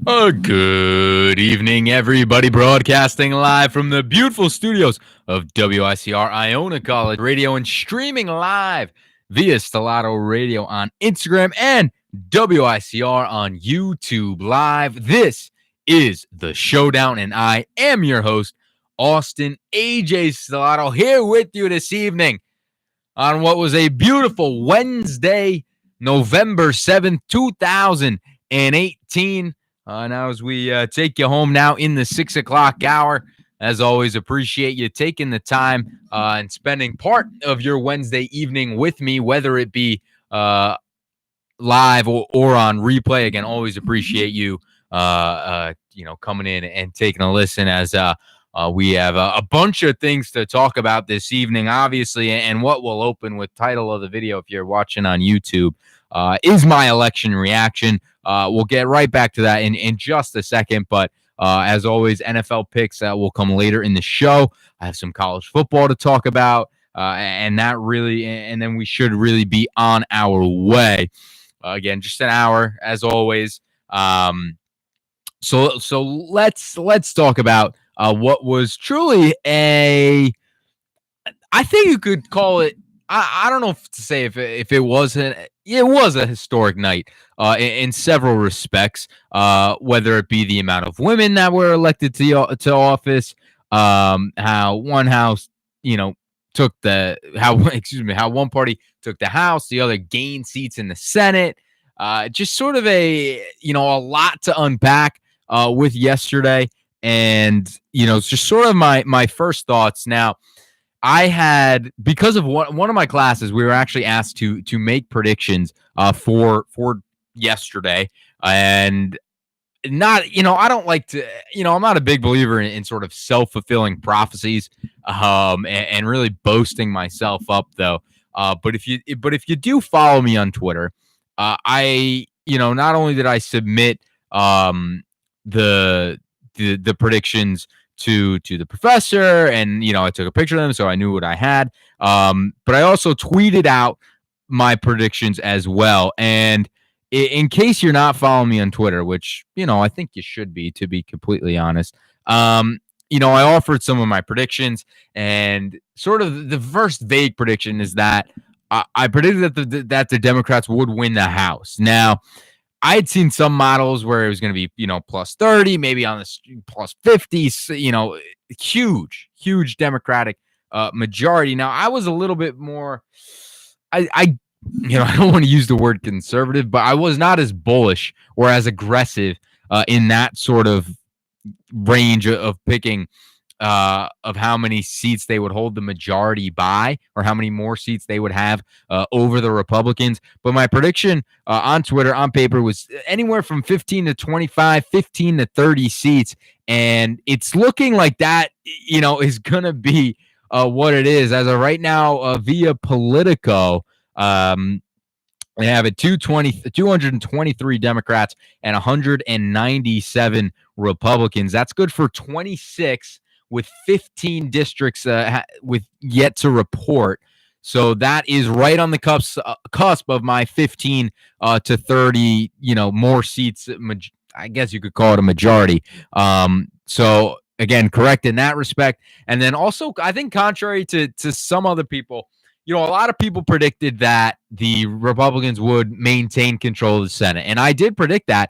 Good evening, everybody. Broadcasting live from the beautiful studios of WICR Iona College Radio and streaming live via Stellato Radio on Instagram and WICR on YouTube Live. This is the Showdown, and I am your host, Austin AJ Stellato, here with you this evening on what was a beautiful Wednesday, November 7th, 2018. Now, as we take you home now in the 6 o'clock hour, as always, appreciate you taking the time and spending part of your Wednesday evening with me, whether it be live or on replay. Again, always appreciate you, coming in and taking a listen as we have a bunch of things to talk about this evening, obviously, and what we'll open with title of the video if you're watching on YouTube is my election reaction. We'll get right back to that in just a second, but as always, NFL picks will come later in the show. I have some college football to talk about, and then we should really be on our way. Again, just an hour as always. So let's talk about what was truly I think you could call it. I don't know to say if it wasn't. It was a historic night in several respects, whether it be the amount of women that were elected to office, how one house, how one party took the House, the other gained seats in the Senate. Just sort of a lot to unpack with yesterday, and it's just sort of my first thoughts now. I had, because of one of my classes, we were actually asked to make predictions for yesterday, and not, I don't like to, I'm not a big believer in sort of self-fulfilling prophecies, and really boasting myself up though. But if you do follow me on Twitter, I, not only did I submit the predictions to the professor, and I took a picture of them so I knew what I had, but I also tweeted out my predictions as well. And in case you're not following me on Twitter, which I think you should be, to be completely honest, I offered some of my predictions, and sort of the first vague prediction is that I predicted that the Democrats would win the House. Now, I had seen some models where it was going to be, plus 30, maybe on the plus 50, huge Democratic majority. Now, I was a little bit more, I don't want to use the word conservative, but I was not as bullish or as aggressive in that sort of range of picking of how many seats they would hold the majority by, or how many more seats they would have over the Republicans. But my prediction on Twitter, on paper, was anywhere from 15 to 25, 15 to 30 seats. And it's looking like that, is going to be what it is. As of right now, via Politico, they have it 223 Democrats and 197 Republicans. That's good for 26, with 15 districts with yet to report. So that is right on the cusp of my 15 to 30, more seats. I guess you could call it a majority. So again, correct in that respect. And then also, I think contrary to some other people, a lot of people predicted that the Republicans would maintain control of the Senate. And I did predict that,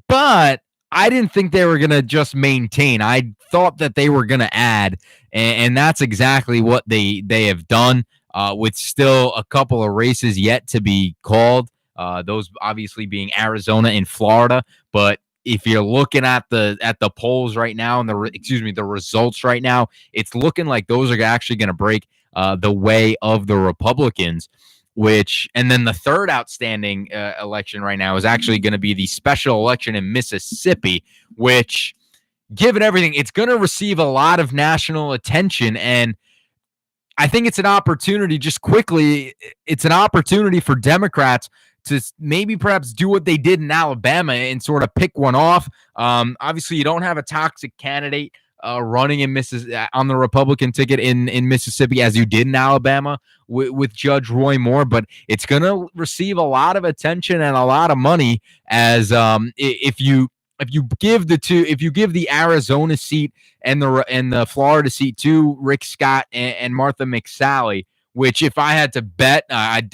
but I didn't think they were going to just maintain. I thought that they were going to add, and that's exactly what they have done, with still a couple of races yet to be called, those obviously being Arizona and Florida. But if you're looking at the polls right now and the results right now, it's looking like those are actually going to break the way of the Republicans. And then the third outstanding election right now is actually going to be the special election in Mississippi, which, given everything, it's going to receive a lot of national attention. And I think it's an opportunity, just quickly, it's an opportunity for Democrats to maybe perhaps do what they did in Alabama and sort of pick one off. Obviously, you don't have a toxic candidate running on the Republican ticket in Mississippi, as you did in Alabama with Judge Roy Moore, but it's going to receive a lot of attention and a lot of money, as if you if you give the Arizona seat and the Florida seat to Rick Scott and Martha McSally, which if I had to bet, I'd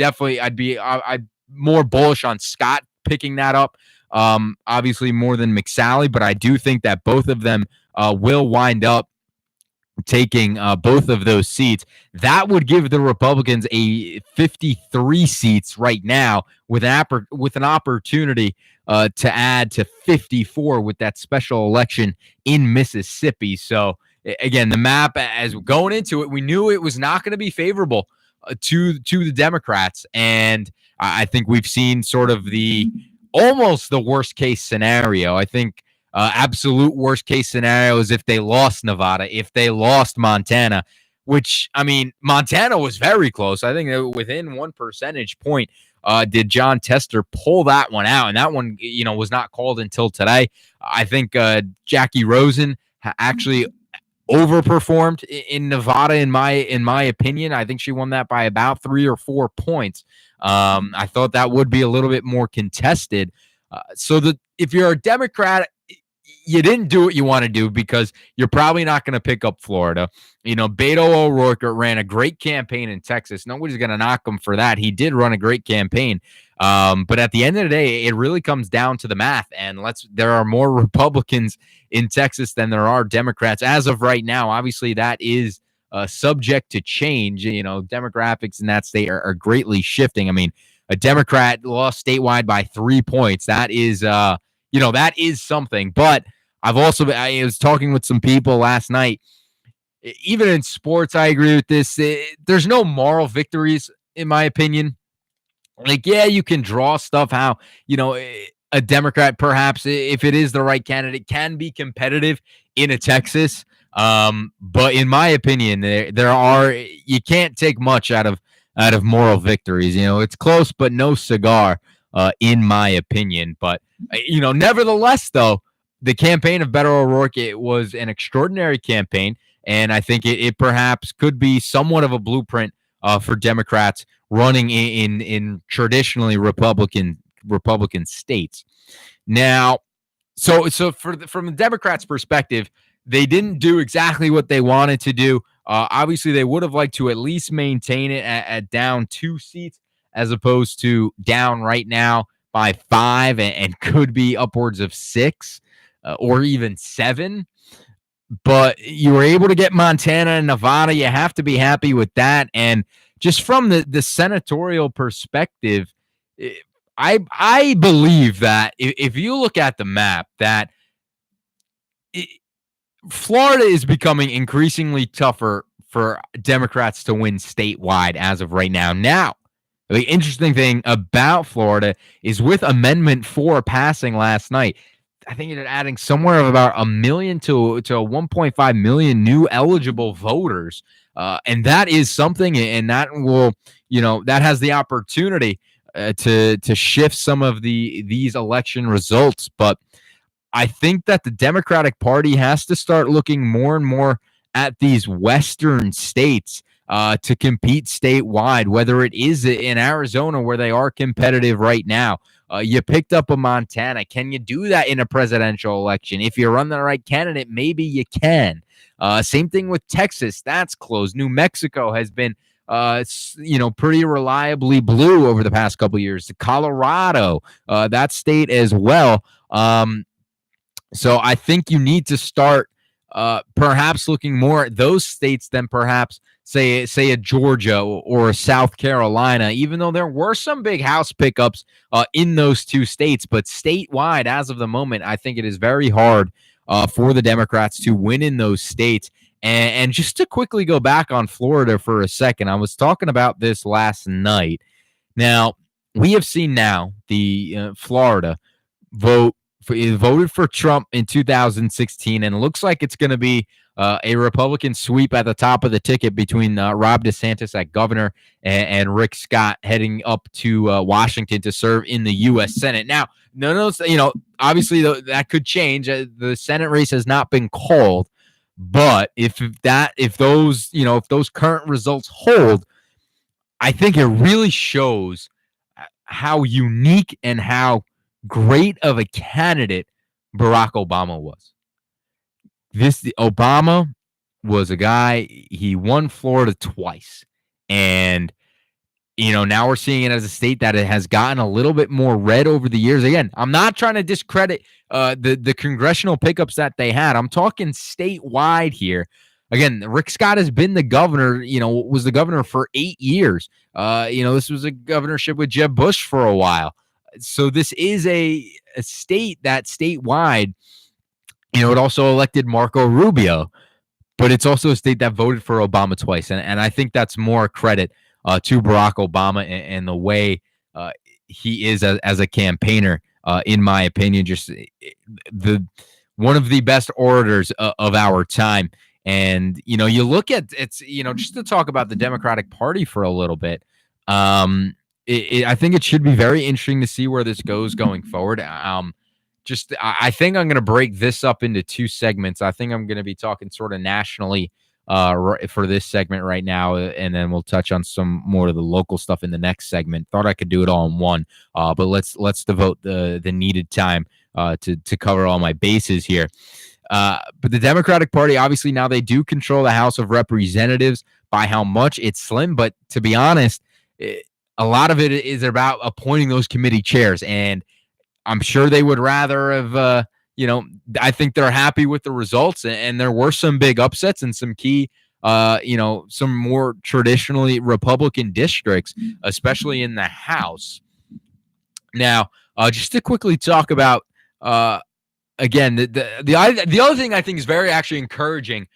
more bullish on Scott picking that up. Obviously more than McSally, but I do think that both of them will wind up taking both of those seats. That would give the Republicans a 53 seats right now with an opportunity to add to 54 with that special election in Mississippi. So again, the map as we're going into it, we knew it was not going to be favorable to the Democrats, and I think we've seen sort of almost the worst case scenario. I think absolute worst case scenario is if they lost Nevada, if they lost Montana, which, I mean, Montana was very close. I think within 1 percentage point did John Tester pull that one out, and that one, was not called until today. I think Jackie Rosen actually overperformed in Nevada in my opinion. I think she won that by about 3 or 4 points. I thought that would be a little bit more contested. So that if you're a Democrat, you didn't do what you want to do because you're probably not going to pick up Florida. Beto O'Rourke ran a great campaign in Texas. Nobody's going to knock him for that. He did run a great campaign. But at the end of the day, it really comes down to the math. And there are more Republicans in Texas than there are Democrats as of right now. Obviously, that is subject to change. Demographics in that state are greatly shifting. I mean, a Democrat lost statewide by 3 points. That is, that is something. But I was talking with some people last night. Even in sports, I agree with this. There's no moral victories, in my opinion. Like, yeah, you can draw stuff how, a Democrat, perhaps, if it is the right candidate, can be competitive in a Texas. But in my opinion, you can't take much out of moral victories. It's close, but no cigar, in my opinion. But, nevertheless, though, the campaign of Beto O'Rourke, it was an extraordinary campaign. And I think it perhaps could be somewhat of a blueprint for Democrats running in traditionally Republican states. Now, so from the Democrats' perspective, they didn't do exactly what they wanted to do. Obviously, they would have liked to at least maintain it at down 2 seats as opposed to down right now by 5 and could be upwards of 6 or even 7. But you were able to get Montana and Nevada. You have to be happy with that. And just from the senatorial perspective, I believe that if you look at the map, that Florida is becoming increasingly tougher for Democrats to win statewide as of right now. Now, the interesting thing about Florida is with Amendment 4 passing last night, I think it's adding somewhere of about 1 million to 1.5 million new eligible voters. And that is something, and that will, that has the opportunity to shift some of these election results. But I think that the Democratic Party has to start looking more and more at these Western states to compete statewide, whether it is in Arizona where they are competitive right now. You picked up a Montana. Can you do that in a presidential election? If you run the right candidate, maybe you can. Same thing with Texas. That's closed. New Mexico has been, pretty reliably blue over the past couple of years. Colorado, that state as well. So I think you need to start perhaps looking more at those states than perhaps say a Georgia or a South Carolina, even though there were some big House pickups in those 2 states. But statewide, as of the moment, I think it is very hard for the Democrats to win in those states. And just to quickly go back on Florida for a second, I was talking about this last night. Now, we have seen now the Florida voted for Trump in 2016, and it looks like it's going to be a Republican sweep at the top of the ticket between Rob DeSantis at governor and Rick Scott heading up to Washington to serve in the U.S. Senate. Now, obviously that could change. The Senate race has not been called, but if those current results hold, I think it really shows how unique and how great of a candidate Barack Obama was. Obama was a guy, he won Florida twice. And now we're seeing it as a state that it has gotten a little bit more red over the years. Again, I'm not trying to discredit the congressional pickups that they had. I'm talking statewide here. Again, Rick Scott has been the governor, was the governor for 8 years. This was a governorship with Jeb Bush for a while. So this is a state that statewide, it also elected Marco Rubio, but it's also a state that voted for Obama twice. And I think that's more credit to Barack Obama and the way he is as a campaigner, in my opinion, just one of the best orators of our time. And, you look at just to talk about the Democratic Party for a little bit. I think it should be very interesting to see where this goes going forward. I think I'm going to break this up into 2 segments. I think I'm going to be talking sort of nationally for this segment right now, and then we'll touch on some more of the local stuff in the next segment. Thought I could do it all in one, but let's devote the needed time to cover all my bases here. But the Democratic Party, obviously, now they do control the House of Representatives. By how much? It's slim, but to be honest, a lot of it is about appointing those committee chairs, and I'm sure they would rather have, I think they're happy with the results, and there were some big upsets and some key, some more traditionally Republican districts, especially in the House. Now, just to quickly talk about, again, the other thing I think is very actually encouraging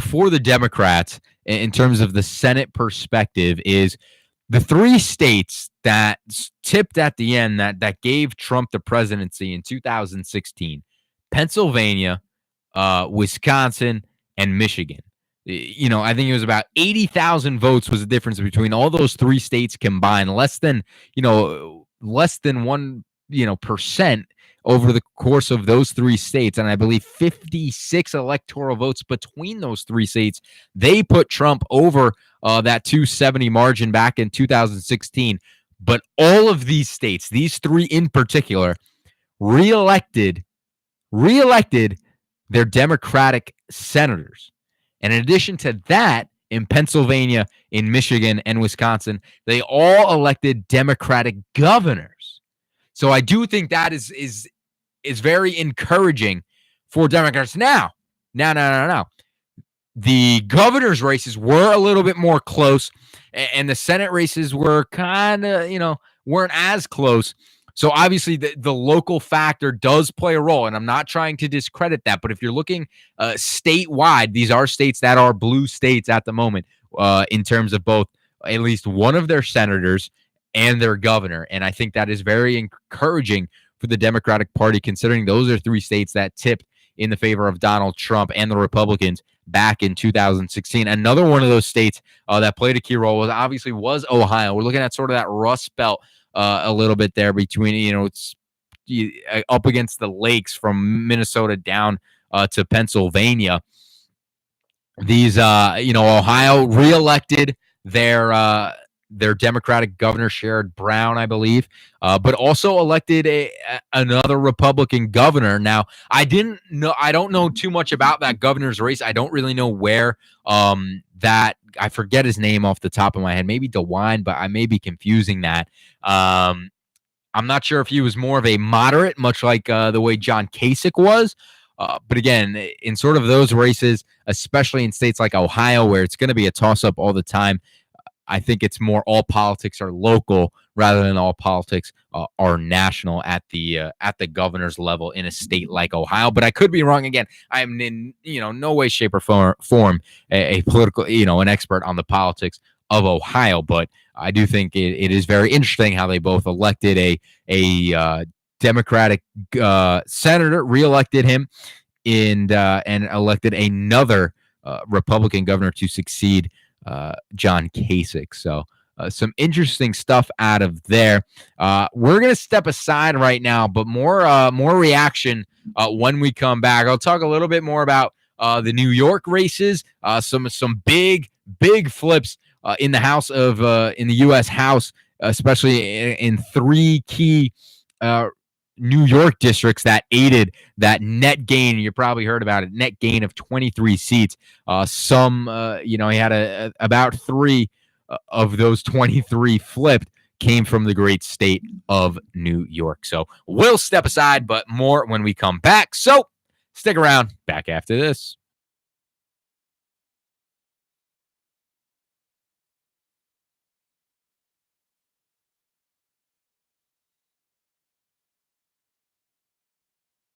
for the Democrats in terms of the Senate perspective is the 3 states that tipped at the end that gave Trump the presidency in 2016, Pennsylvania, Wisconsin, and Michigan. I think it was about 80,000 votes was the difference between all those 3 states combined, less than 1%, over the course of those 3 states. And I believe 56 electoral votes between those 3 states. They put Trump over that 270 margin back in 2016. But all of these states, these 3 in particular, reelected their Democratic senators. And in addition to that, in Pennsylvania, in Michigan, and Wisconsin, they all elected Democratic governors. So I do think that is very encouraging for Democrats. Now. The governor's races were a little bit more close, and the Senate races were kind of, weren't as close. So obviously the local factor does play a role, and I'm not trying to discredit that. But if you're looking statewide, these are states that are blue states at the moment in terms of both at least one of their senators and their governor. And I think that is very encouraging for the Democratic Party, considering those are 3 states that tipped in the favor of Donald Trump and the Republicans back in 2016. Another one of those states that played a key role was Ohio. We're looking at sort of that Rust Belt a little bit there between, it's up against the lakes from Minnesota down to Pennsylvania. These, Ohio reelected their Democratic governor, Sherrod Brown, I believe, but also elected another Republican governor. Now, I don't know too much about that governor's race. I don't really know where I forget his name off the top of my head, maybe DeWine, but I may be confusing that. I'm not sure if he was more of a moderate, much like the way John Kasich was. But again, in sort of those races, especially in states like Ohio, where it's going to be a toss-up all the time, I think it's more all politics are local rather than all politics are national at the governor's level in a state like Ohio. But I could be wrong. Again, I am in no way, shape, or form a political an expert on the politics of Ohio. But I do think it is very interesting how they both elected a Democratic senator, reelected him, and elected another Republican governor to succeed John Kasich. So some interesting stuff out of there. We're going to step aside right now, but more reaction when we come back. I'll talk a little bit more about the New York races, some big flips in the House in the U.S. House, especially in 3 key New York districts that aided that net gain. You probably heard about it, net gain of 23 seats. He had about 3 of those 23 flipped came from the great state of New York. So we'll step aside, but more when we come back. So stick around. Back after this.